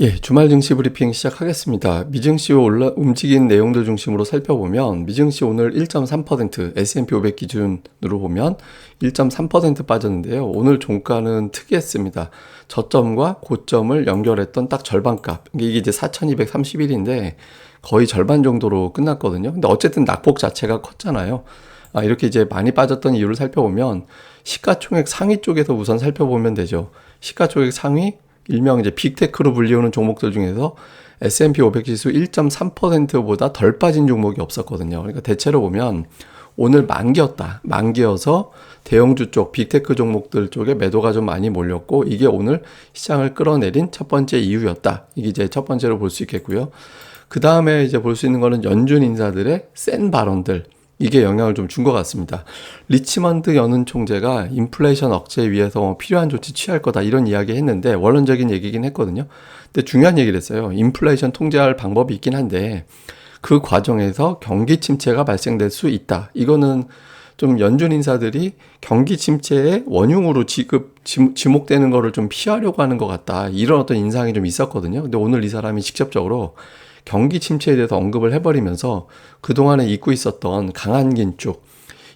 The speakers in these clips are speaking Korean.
예, 주말 증시 브리핑 시작하겠습니다. 미증시 움직인 내용들 중심으로 살펴보면 미증시 오늘 1.3%, S&P 500 기준으로 보면 1.3% 빠졌는데요. 오늘 종가는 특이했습니다. 저점과 고점을 연결했던 딱 절반값. 이게 이제 4,231인데 거의 절반 정도로 끝났거든요. 근데 어쨌든 낙폭 자체가 컸잖아요. 이렇게 이제 많이 빠졌던 이유를 살펴보면 시가총액 상위 쪽에서 우선 살펴보면 되죠. 시가총액 상위 일명 이제 빅테크로 불리우는 종목들 중에서 S&P 500 지수 1.3%보다 덜 빠진 종목이 없었거든요. 그러니까 대체로 보면 오늘 만기였다. 만기여서 대형주 쪽 빅테크 종목들 쪽에 매도가 좀 많이 몰렸고 이게 오늘 시장을 끌어내린 첫 번째 이유였다. 이게 이제 첫 번째로 볼 수 있겠고요. 그 다음에 이제 볼 수 있는 거는 연준 인사들의 센 발언들. 이게 영향을 좀 준 것 같습니다. 리치먼드 연은 총재가 인플레이션 억제 위해서 필요한 조치 취할 거다 이런 이야기 했는데 원론적인 얘기긴 했거든요. 근데 중요한 얘기를 했어요. 인플레이션 통제할 방법이 있긴 한데 그 과정에서 경기 침체가 발생될 수 있다. 이거는 좀 연준 인사들이 경기 침체의 원흉으로 지목되는 거를 좀 피하려고 하는 것 같다. 이런 어떤 인상이 좀 있었거든요. 근데 오늘 이 사람이 직접적으로 경기 침체에 대해서 언급을 해버리면서 그동안에 잊고 있었던 강한 긴축,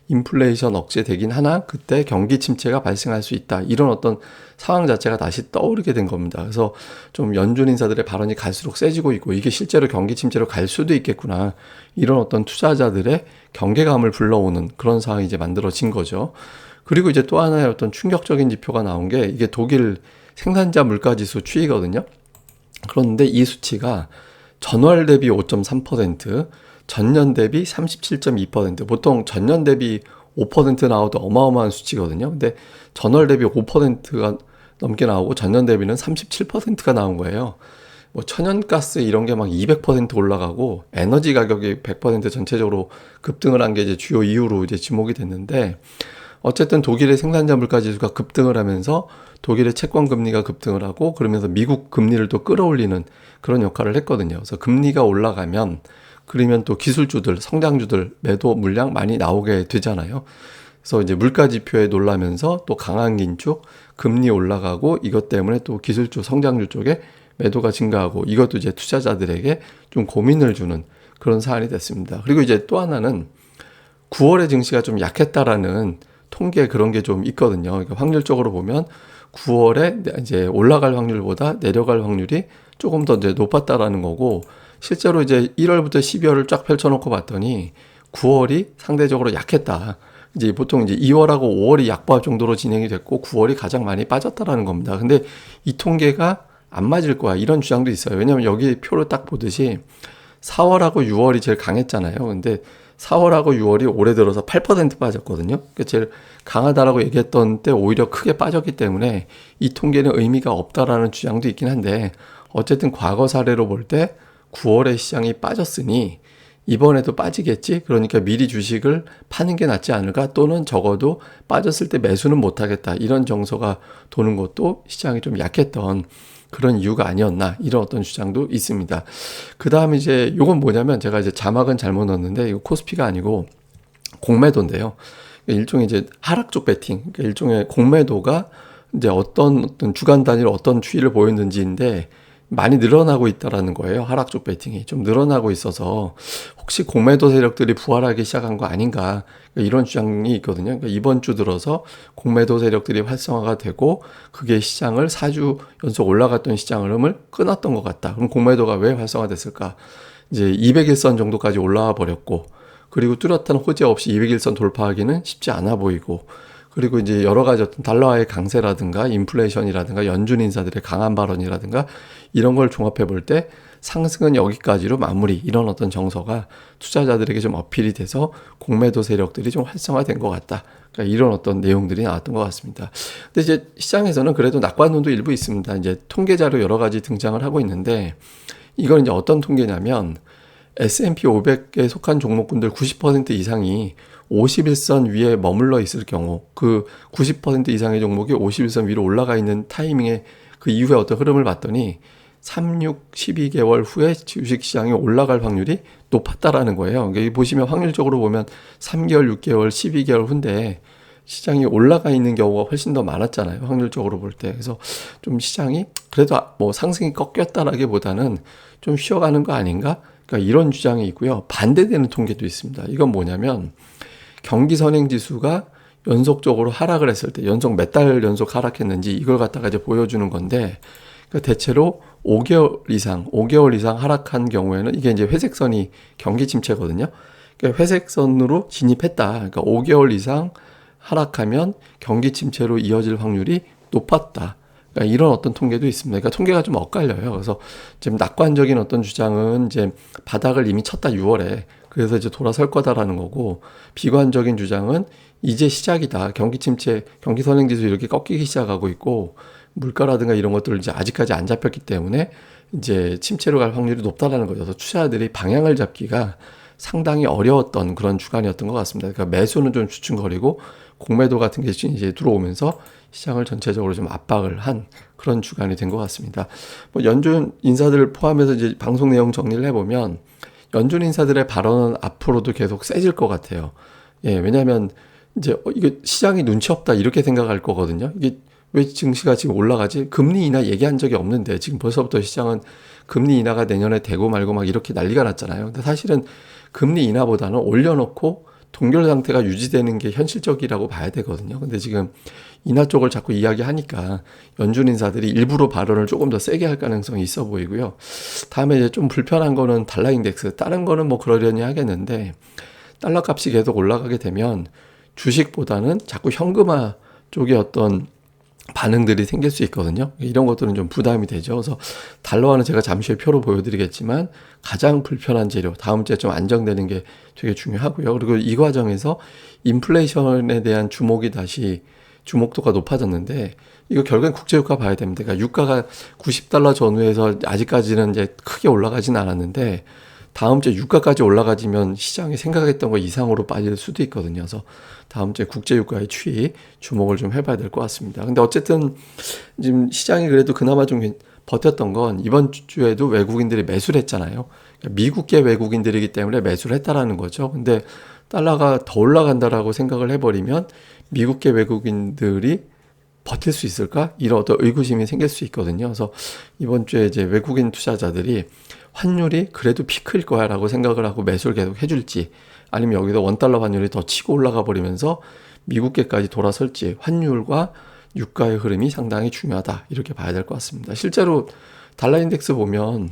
인플레이션 억제되긴 하나 그때 경기 침체가 발생할 수 있다. 이런 어떤 상황 자체가 다시 떠오르게 된 겁니다. 그래서 좀 연준 인사들의 발언이 갈수록 세지고 있고 이게 실제로 경기 침체로 갈 수도 있겠구나. 이런 어떤 투자자들의 경계감을 불러오는 그런 상황이 이제 만들어진 거죠. 그리고 이제 또 하나의 어떤 충격적인 지표가 나온 게 이게 독일 생산자 물가지수 추이거든요. 그런데 이 수치가 전월 대비 5.3%, 전년 대비 37.2%. 보통 전년 대비 5% 나와도 어마어마한 수치거든요. 근데 전월 대비 5%가 넘게 나오고 전년 대비는 37%가 나온 거예요. 뭐 천연가스 이런 게 막 200% 올라가고 에너지 가격이 100% 전체적으로 급등을 한 게 이제 주요 이유로 이제 지목이 됐는데 어쨌든 독일의 생산자 물가 지수가 급등을 하면서 독일의 채권 금리가 급등을 하고 그러면서 미국 금리를 또 끌어올리는 그런 역할을 했거든요. 그래서 금리가 올라가면 그러면 또 기술주들, 성장주들 매도 물량 많이 나오게 되잖아요. 그래서 이제 물가 지표에 놀라면서 또 강한 긴축, 금리 올라가고 이것 때문에 또 기술주, 성장주 쪽에 매도가 증가하고 이것도 이제 투자자들에게 좀 고민을 주는 그런 사안이 됐습니다. 그리고 이제 또 하나는 9월의 증시가 좀 약했다라는 통계 그런 게 좀 있거든요. 그러니까 확률적으로 보면 9월에 이제 올라갈 확률보다 내려갈 확률이 조금 더 이제 높았다라는 거고 실제로 이제 1월부터 12월을 쫙 펼쳐놓고 봤더니 9월이 상대적으로 약했다. 이제 보통 이제 2월하고 5월이 약보합 정도로 진행이 됐고 9월이 가장 많이 빠졌다라는 겁니다. 근데 이 통계가 안 맞을 거야. 이런 주장도 있어요. 왜냐하면 여기 표를 딱 보듯이 4월하고 6월이 제일 강했잖아요. 근데 4월하고 6월이 올해 들어서 8% 빠졌거든요. 그러니까 제일 강하다라고 얘기했던 때 오히려 크게 빠졌기 때문에 이 통계는 의미가 없다라는 주장도 있긴 한데 어쨌든 과거 사례로 볼 때 9월에 시장이 빠졌으니 이번에도 빠지겠지? 그러니까 미리 주식을 파는 게 낫지 않을까? 또는 적어도 빠졌을 때 매수는 못하겠다. 이런 정서가 도는 것도 시장이 좀 약했던 그런 이유가 아니었나 이런 어떤 주장도 있습니다. 그 다음에 이제 요건 뭐냐면 제가 이제 자막은 잘못 넣었는데 이거 코스피가 아니고 공매도인데요. 일종의 이제 하락 쪽 배팅, 그러니까 일종의 공매도가 이제 어떤 주간 단위로 어떤 추이를 보였는지인데 많이 늘어나고 있다라는 거예요. 하락 쪽 배팅이 좀 늘어나고 있어서 혹시 공매도 세력들이 부활하기 시작한 거 아닌가 이런 주장이 있거든요. 그러니까 이번 주 들어서 공매도 세력들이 활성화가 되고 그게 시장을 4주 연속 올라갔던 시장 흐름을 끊었던 것 같다. 그럼 공매도가 왜 활성화됐을까? 이제 200일선 정도까지 올라와 버렸고 그리고 뚜렷한 호재 없이 200일선 돌파하기는 쉽지 않아 보이고 그리고 이제 여러 가지 어떤 달러화의 강세라든가 인플레이션이라든가 연준 인사들의 강한 발언이라든가 이런 걸 종합해 볼 때 상승은 여기까지로 마무리 이런 어떤 정서가 투자자들에게 좀 어필이 돼서 공매도 세력들이 좀 활성화된 것 같다. 그러니까 이런 어떤 내용들이 나왔던 것 같습니다. 근데 이제 시장에서는 그래도 낙관론도 일부 있습니다. 이제 통계 자료 여러 가지 등장을 하고 있는데 이건 이제 어떤 통계냐면 S&P 500에 속한 종목군들 90% 이상이 51선 위에 머물러 있을 경우 그 90% 이상의 종목이 51선 위로 올라가 있는 타이밍에 그 이후에 어떤 흐름을 봤더니 3, 6, 12개월 후에 주식시장이 올라갈 확률이 높았다라는 거예요. 그러니까 보시면 확률적으로 보면 3개월, 6개월, 12개월 후인데 시장이 올라가 있는 경우가 훨씬 더 많았잖아요. 확률적으로 볼 때. 그래서 좀 시장이 그래도 뭐 상승이 꺾였다라기보다는 좀 쉬어가는 거 아닌가? 그러니까 이런 주장이 있고요. 반대되는 통계도 있습니다. 이건 뭐냐면 경기 선행 지수가 연속적으로 하락을 했을 때 연속 몇 달 연속 하락했는지 이걸 갖다가 이제 보여주는 건데 그러니까 대체로 5개월 이상 하락한 경우에는 이게 이제 회색선이 경기 침체거든요. 그러니까 회색선으로 진입했다. 그러니까 5개월 이상 하락하면 경기 침체로 이어질 확률이 높았다. 그러니까 이런 어떤 통계도 있습니다. 그러니까 통계가 좀 엇갈려요. 그래서 지금 낙관적인 어떤 주장은 이제 바닥을 이미 쳤다 6월에 그래서 이제 돌아설 거다라는 거고 비관적인 주장은 이제 시작이다. 경기 침체, 경기 선행지수 이렇게 꺾이기 시작하고 있고 물가라든가 이런 것들을 이제 아직까지 안 잡혔기 때문에 이제 침체로 갈 확률이 높다라는 거죠. 그래서 투자자들이 방향을 잡기가 상당히 어려웠던 그런 주간이었던 것 같습니다. 그러니까 매수는 좀 주춤거리고 공매도 같은 게 이제 들어오면서 시장을 전체적으로 좀 압박을 한 그런 주간이 된 것 같습니다. 뭐 연준 인사들 포함해서 이제 방송 내용 정리를 해보면 연준 인사들의 발언은 앞으로도 계속 세질 것 같아요. 예, 왜냐하면 이제 이게 시장이 눈치 없다 이렇게 생각할 거거든요. 이게 왜 증시가 지금 올라가지? 금리 인하 얘기한 적이 없는데 지금 벌써부터 시장은 금리 인하가 내년에 되고 말고 막 이렇게 난리가 났잖아요. 근데 사실은 금리 인하보다는 올려놓고 동결 상태가 유지되는 게 현실적이라고 봐야 되거든요. 근데 지금 인하 쪽을 자꾸 이야기하니까 연준 인사들이 일부러 발언을 조금 더 세게 할 가능성이 있어 보이고요. 다음에 이제 좀 불편한 거는 달러 인덱스. 다른 거는 뭐 그러려니 하겠는데 달러 값이 계속 올라가게 되면 주식보다는 자꾸 현금화 쪽에 어떤 반응들이 생길 수 있거든요. 이런 것들은 좀 부담이 되죠. 그래서 달러화는 제가 잠시 후에 표로 보여드리겠지만 가장 불편한 재료, 다음 주에 좀 안정되는 게 되게 중요하고요. 그리고 이 과정에서 인플레이션에 대한 주목도가 높아졌는데 이거 결국엔 국제유가 봐야 됩니다. 그러니까 유가가 90달러 전후에서 아직까지는 이제 크게 올라가진 않았는데 다음 주에 유가까지 올라가지면 시장이 생각했던 거 이상으로 빠질 수도 있거든요. 그래서 다음 주에 국제유가의 추이 주목을 좀 해봐야 될 것 같습니다. 근데 어쨌든 지금 시장이 그래도 그나마 좀 버텼던 건 이번 주에도 외국인들이 매수를 했잖아요. 그러니까 미국계 외국인들이기 때문에 매수를 했다라는 거죠. 근데 달러가 더 올라간다라고 생각을 해버리면 미국계 외국인들이 버틸 수 있을까? 이런 어떤 의구심이 생길 수 있거든요. 그래서 이번 주에 이제 외국인 투자자들이 환율이 그래도 피크일 거야 라고 생각을 하고 매수를 계속 해줄지 아니면 여기서 원달러 환율이 더 치고 올라가 버리면서 미국계까지 돌아설지 환율과 유가의 흐름이 상당히 중요하다 이렇게 봐야 될 것 같습니다. 실제로 달러 인덱스 보면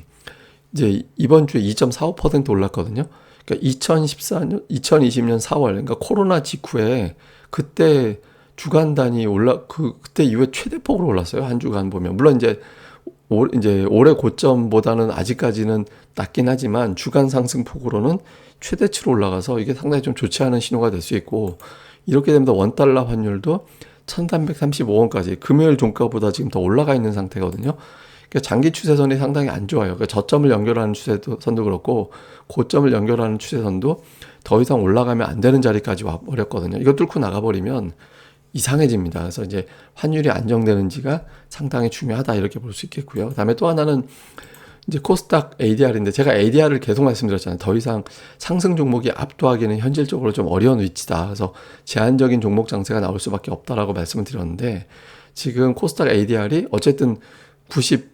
이제 이번 주에 2.45% 올랐거든요. 그러니까 2020년 4월 그러니까 코로나 직후에 그때 주간 단위 그때 이후에 최대폭으로 올랐어요. 한 주간 보면 물론 이제 올해 고점보다는 아직까지는 낮긴 하지만 주간 상승폭으로는 최대치로 올라가서 이게 상당히 좀 좋지 않은 신호가 될 수 있고 이렇게 되면 원달러 환율도 1335원까지 금요일 종가보다 지금 더 올라가 있는 상태거든요. 그러니까 장기 추세선이 상당히 안 좋아요. 그러니까 저점을 연결하는 추세선도 그렇고 고점을 연결하는 추세선도 더 이상 올라가면 안 되는 자리까지 와버렸거든요. 이거 뚫고 나가버리면 이상해집니다. 그래서 이제 환율이 안정되는지가 상당히 중요하다 이렇게 볼 수 있겠고요. 그다음에 또 하나는 이제 코스닥 ADR인데 제가 ADR을 계속 말씀드렸잖아요. 더 이상 상승 종목이 압도하기는 현실적으로 좀 어려운 위치다. 그래서 제한적인 종목 장세가 나올 수밖에 없다라고 말씀을 드렸는데 지금 코스닥 ADR이 어쨌든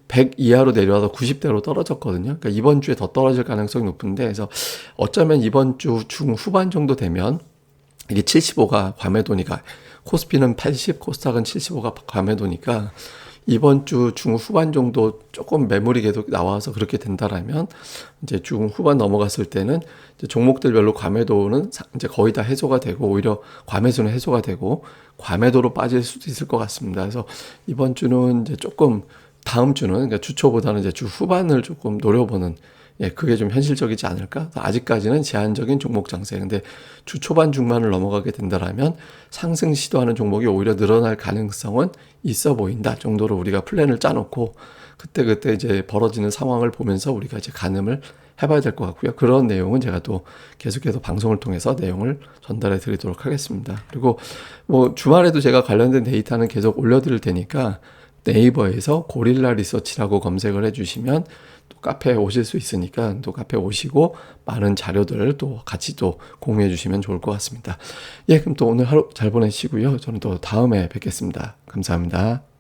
100 이하로 내려와서 90대로 떨어졌거든요. 그러니까 이번 주에 더 떨어질 가능성이 높은데 그래서 어쩌면 이번 주 중후반 정도 되면 이게 75가 과매도니까 코스피는 80, 코스닥은 75가 과매도니까 이번 주 중후반 정도 조금 매물이 계속 나와서 그렇게 된다라면 이제 중후반 넘어갔을 때는 이제 종목들별로 과매도는 이제 거의 다 해소가 되고 오히려 과매수는 해소가 되고 과매도로 빠질 수도 있을 것 같습니다. 그래서 이번 주는 이제 조금 다음 주는 그러니까 주 초보다는 이제 주 후반을 조금 노려보는 그게 좀 현실적이지 않을까? 아직까지는 제한적인 종목 장세. 근데 주 초반 중반을 넘어가게 된다라면 상승 시도하는 종목이 오히려 늘어날 가능성은 있어 보인다 정도로 우리가 플랜을 짜놓고 그때 이제 벌어지는 상황을 보면서 우리가 이제 가늠을 해봐야 될 것 같고요. 그런 내용은 제가 또 계속해서 방송을 통해서 내용을 전달해 드리도록 하겠습니다. 그리고 뭐 주말에도 제가 관련된 데이터는 계속 올려드릴 테니까 네이버에서 고릴라 리서치라고 검색을 해주시면 또 카페에 오실 수 있으니까 또 카페에 오시고 많은 자료들 또 같이 또 공유해 주시면 좋을 것 같습니다. 예, 그럼 또 오늘 하루 잘 보내시고요. 저는 또 다음에 뵙겠습니다. 감사합니다.